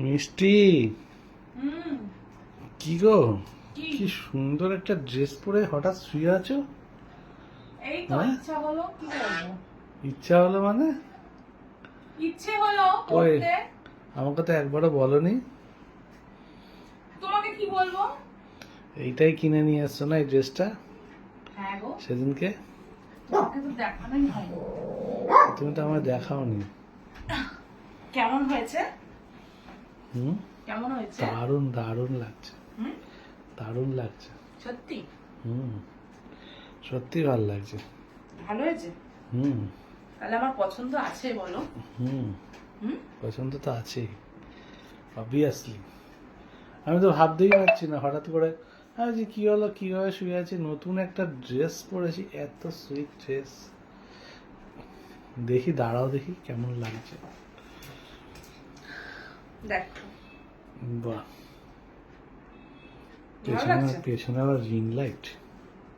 মিষ্টি, হুম। কি গো, কি? কি সুন্দর একটা ড্রেস পরে হঠাৎ শুয়ে আছো। এই তো হ্যাঁ? ইচ্ছা হলো, কি করবো? ইচ্ছা হলো মানে? ইচ্ছে হলো কই, পড়তে। আমাকে তো একবারও বলনি। তোমাকে কি বলবো? এইটাই কিনে নিয়ে এসছো না, এই ড্রেসটা হ্যাঁ গো, সেদিনকে? তোমাকে তো দেখানোই হয়নি। তুমি তো আমায় দেখাওনি। কেমন হয়েছে? হুম, কেমন হয়েছে? দারুণ দারুণ লাগছে, হুম? দারুণ লাগছে। সত্যি হুম, সত্যি ভালো লাগছে। ভালো হয়েছে? হুম তাহলে আমার পছন্দ আছে বলো। হুম, হুম? পছন্দ তো আছেই, অবভিয়াসলি। আমি তো ভাবতেই পারছি না, হঠাৎ করে আমি যে কি হলো, কিভাবে শুয়ে আছি, নতুন একটা ড্রেস পরেছি, এত সুইট ড্রেস। দেখি, দাঁড়াও দেখি কেমন লাগছে। দেখো, বাহ, ভালো পেছনে লাগছে? পেছনে আবার রিং লাইট।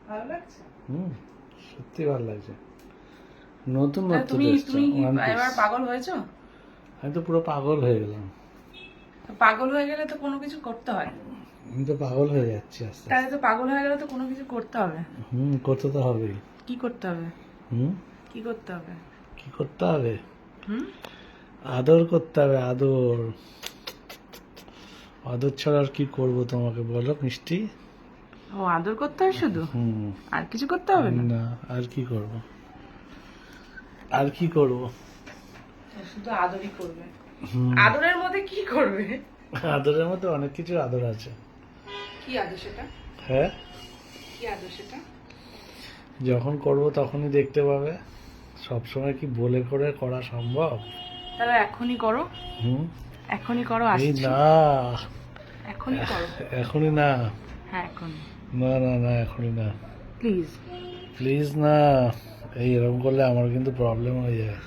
ভালো লাগছে? হুম, সত্যি ভালো লাগছে। নতুন তাহলে নতুন তুমি ড্রেসটা তুমি কি ওয়ান পিস। এবার পাগল হয়েছো? আমি তো পুরো পাগল হয়ে গেলাম। তো পাগল হয়ে গেলে তো কোনো কিছু করতে হয়। আমি তো পাগল হয়ে যাচ্ছি আস্তে তাহলে আস্তে। তো পাগল হয়ে গেলে তো কোনো কিছু করতে হবে। হুম, করতে তো হবেই। কি করতে হবে? হুম, কি করতে হবে? কি করতে হবে? হুম? আদর করতে হবে, আদর। আদর ছাড়া আর কি করবো তোমাকে বলো মিষ্টি? ও, আদর করতে হয় শুধু? হুম, আর কিছু করতে হবে না? না, আর কি করব, আর কি করব? শুধু আদরই করবে? হুম, আদরের মধ্যে কি করবে? আদরের মধ্যে অনেক কিছু আদর আছে। কি আদর সেটা? হ্যাঁ, কি আদর সেটা? যখন করব তখনই দেখতে পাবে। সব সময় কি বলে করে করা সম্ভব? তাহলে এখনই করো। হুম, এখনই করো, এই আসছি। না, এখনই করো। এখনই না, হ্যাঁ, এখনই। না না না, এখনই না, প্লিজ। প্লিজ না। এই এরকম করলে আমার কিন্তু প্রবলেম হয়ে যায়,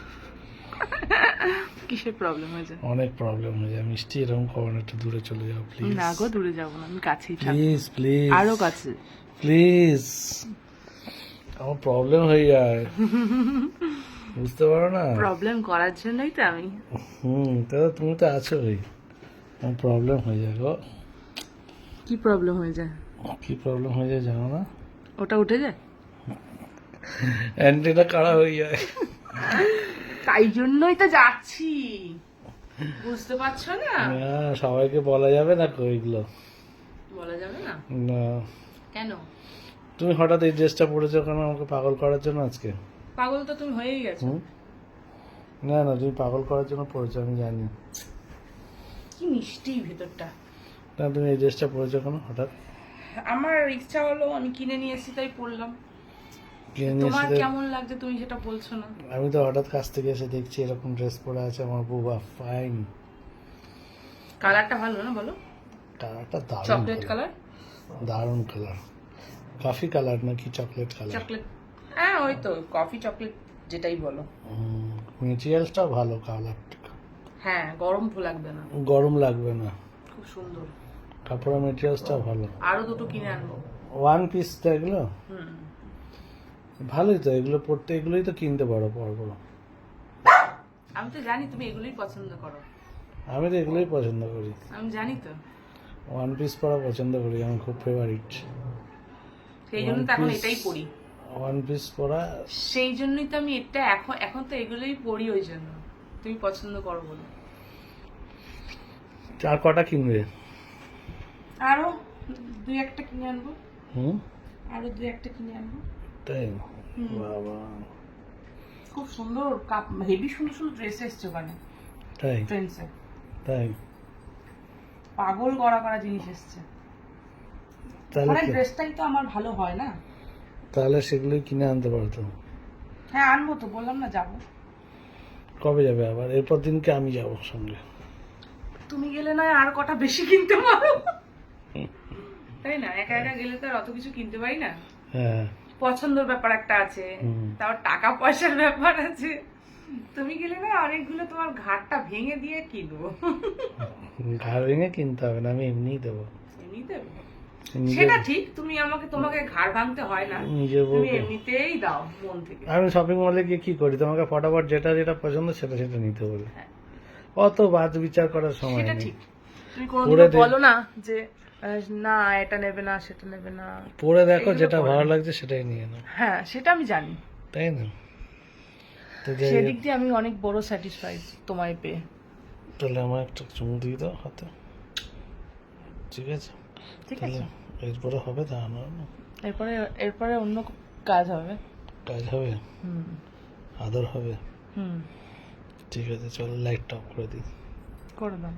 কিসের প্রবলেম হয়েছে? অনেক প্রবলেম হয়ে যায়। মিষ্টি, এরকম করো না, একটু দূরে চলে যাও প্লিজ। না গো, দূরে যাবো না, আমি কাছেই থাকবো। প্লিজ প্লিজ, আরো কাছে। প্লিজ, আমার প্রবলেম হয়ে যায়, বুঝতে পারো না? প্রবলেম করার জন্যই তো আমি। হুম, তাহলে তুমি তো আছোই, আমার প্রবলেম হয়ে যায় গো। কি প্রবলেম হয়ে যায়? কি প্রবলেম হয়ে যায় জানো না? ওটা উঠে যায়? অ্যান্টিনা কাড়া হয়ে যায়। তাই জন্যই তো যাচ্ছি, বুঝতে পারছো না? না, সবাইকে বলা যাবে না ওইগুলো। বলা যাবে না? না, কেন? তুমি হঠাৎ এই ড্রেসটা পরেছো কেন, আমাকে পাগল করার জন্য আজকে? পাগল তো তুমি হয়েই গেছো। হুম, না না, তুমি পাগল করার জন্য পরেছো, আমি জানি। কি মিষ্টি ভেতরটা। না, তুমি এই ড্রেসটা পরেছো কেন হঠাৎ? আমার ইচ্ছা হলো, আমি কিনে নিয়ে এসেছি তাই পড়লাম। কিনে নিয়ে তোমার এসে কেমন লাগছে তুমি সেটা বলছো না। আমি তো হঠাৎ কাছ থেকে এসে দেখছি এরকম ড্রেস পরে আছে আমার বউবা, ফাইন। কালারটা ভালো না বলো? কালারটা দারুণ, চকলেট কালার। দারুণ কালার। কফি কালার নাকি চকলেট কালার? চকলেট, হ্যাঁ ওই তো কফি চকলেট, যেটাই বলো। মেটেরিয়ালসটাও ভালো, কালারটা হ্যাঁ, গরম লাগবে না, গরম লাগবে না, খুব সুন্দর। কাপড়ের মেটেরিয়ালসটাও ভালো। আরো দুটো কিনে আনবো। ওয়ান পিস তো এগুলো, হুম। ভালোই তো, এগুলো পড়তে এগুলোই তো কিনতে পারো পরপর। আমি তো জানি তুমি এগুলোই পছন্দ করো। আমি তো এগুলোই পছন্দ করি, আমি জানি তো, ওয়ান পিস পরা পছন্দ করি, আমার খুব ফেভারিট। সেই জন্য তো এখন এটাই পড়ি। ওয়ান পিস পরা। সেই জন্যই তো আমি এটা এখন এখন তো এগুলোই পড়ি, ওই জন্য তুমি পছন্দ করো বলে। আর কটা কিনবে? আরো দুই একটা কিনে আনবো। হুম, আরো দুই একটা কিনে আনবো। তাই? বাবা, খুব সুন্দর কাপ, হেভি সুন্দর সুন্দর ড্রেস এসছে ওখানে তাই? ট্রেন্ডসে। তাই? পাগল করা করা জিনিস এসছে। তাহলে ওখানে কি? ড্রেসটাই তো আমার ভালো হয় না। তাহলে সেগুলোই কিনে আনতে পারতো। হ্যাঁ আনবো তো, বললাম না যাবো। কবে যাবে আবার? এরপর দিনকে আমি যাবো সঙ্গে। তুমি গেলে না আর কটা বেশি কিনতে পারো, তাই না? একা একা গেলে তো আর অত কিছু কিনতে পারি না। হ্যাঁ, পছন্দের ব্যাপার একটা আছে, তাও টাকা পয়সার ব্যাপার আছে। তুমি গেলে না অনেকগুলো তোমার ঘাটটা ভেঙে দিয়ে কিনবো। ঘাড় ভেঙে কিনতে হবে না, আমি এমনিই দেবো। এমনি দেবে? নিজের, সেটা ঠিক, তুমি তোমাকে ঘাড় ভাঙতে হয় না, নিজের তুমি বউকে। এমনিতেই দাও মন থেকে। আমি শপিং মলে গিয়ে কি করি, তোমাকে ফটাফট যেটা যেটা পছন্দ সেটা সেটা নিতে বলি। হ্যাঁ। অত বাদ বিচার করার সময় সেটা নেই। ঠিক, তুমি পরে কোনোদিনও দেখ- বলো না যে না এটা নেবে না সেটা নেবে না। পরে দেখো এগুলো যেটা পরে ভালো না। লাগছে সেটাই নিয়ে নাও, হ্যাঁ সেটা আমি জানি, তাই না? তো যাই সেদিক হোক, দিয়ে আমি অনেক বড় স্যাটিসফাইড তোমায় পেয়ে। তাহলে আমার একটা চুমু দিয়ে দাও হাতে, ঠিক আছে? ঠিক তাহলে আছে, এরপরে হবে দাঁড়ানো এরপরে এরপরে অন্য কাজ হবে। কাজ হবে, হুম আদর হবে। হুম, ঠিক আছে, চলো লাইটটা অফ করে দিই। করে দাও।